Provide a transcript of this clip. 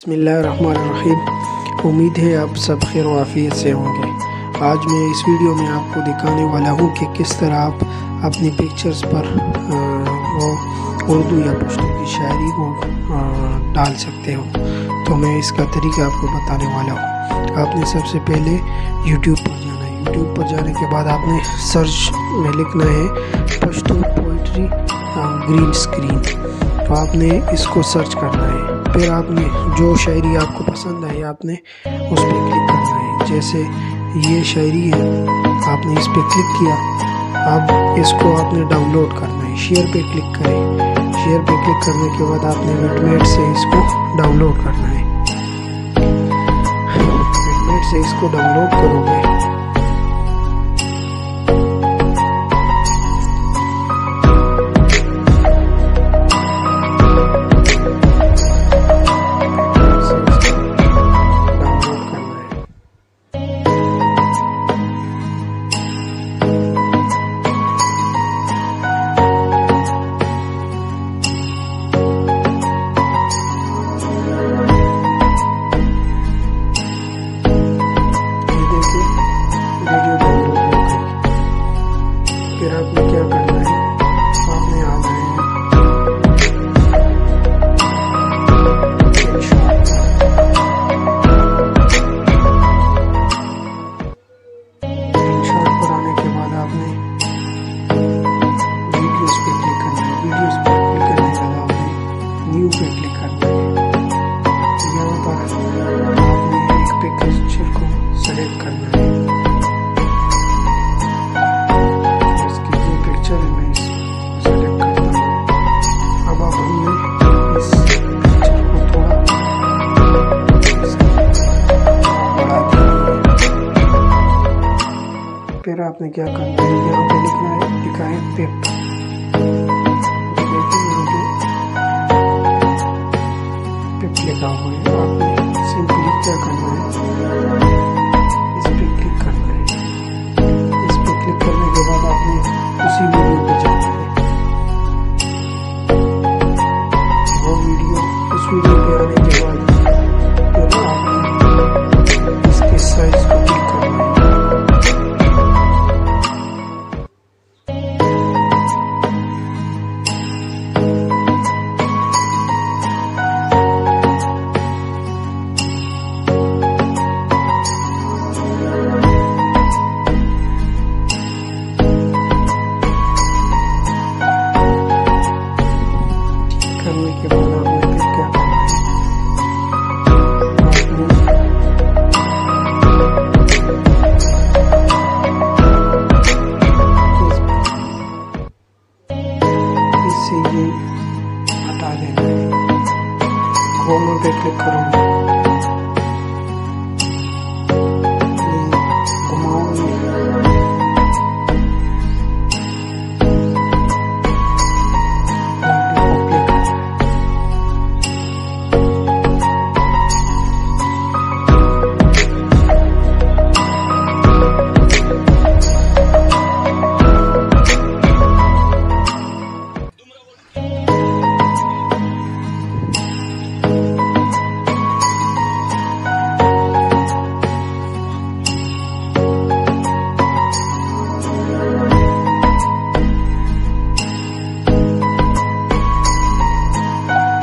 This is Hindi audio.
बस्मिल्लाहिर्रहमानिर्रहीम। उम्मीद है आप सब खैर व आफियत से होंगे। आज मैं इस वीडियो में आपको दिखाने वाला हूँ कि किस तरह आप अपनी पिक्चर्स पर वो उर्दू या पश्तो की शायरी को डाल सकते हो। तो मैं इसका तरीका आपको बताने वाला हूँ। आपने सबसे पहले यूट्यूब पर जाना है। यूट्यूब पर जाने के बाद आपने सर्च में लिखना है पश्तो पोइट्री ग्रीन स्क्रीन। तो आपने इसको सर्च करना है। फिर आपने जो शायरी आपको पसंद आई आपने उस पर क्लिक करना है। जैसे ये शायरी है, आपने इस पर क्लिक किया। अब इसको आपने डाउनलोड करना है। शेयर पे क्लिक करें। शेयर पे क्लिक करने के बाद आपने विडमेट से इसको डाउनलोड करना है। विडमेट से इसको डाउनलोड करोगे फिर आपने क्या करना है, आपने आना है स्क्रीनशॉट पर आने के बाद आपने वीडियोस पे क्लिक करना है। वीडियोस पे क्लिक करने के बाद आपने न्यू पे क्लिक करना है। यहाँ पर आपने एक पिक्चर को सेलेक्ट करना है। फिर आपने क्या करना है, यहाँ पे लिखा है पिप। देखिए यहाँ पे पिप लिखा हुआ है। आपने सिंपली क्या करना है, इस पे क्लिक करना है। इस पे क्लिक करने के बाद आपने उसी वीडियो पे जाना है। वो वीडियो उस वीडियो पे आने के बाद फिर आपने इसके साइज को क्लिक करना है। करने के बाद आपने फिर क्या करना है, इससे ये हटा देना है। क्रोम पे क्लिक करूँगा।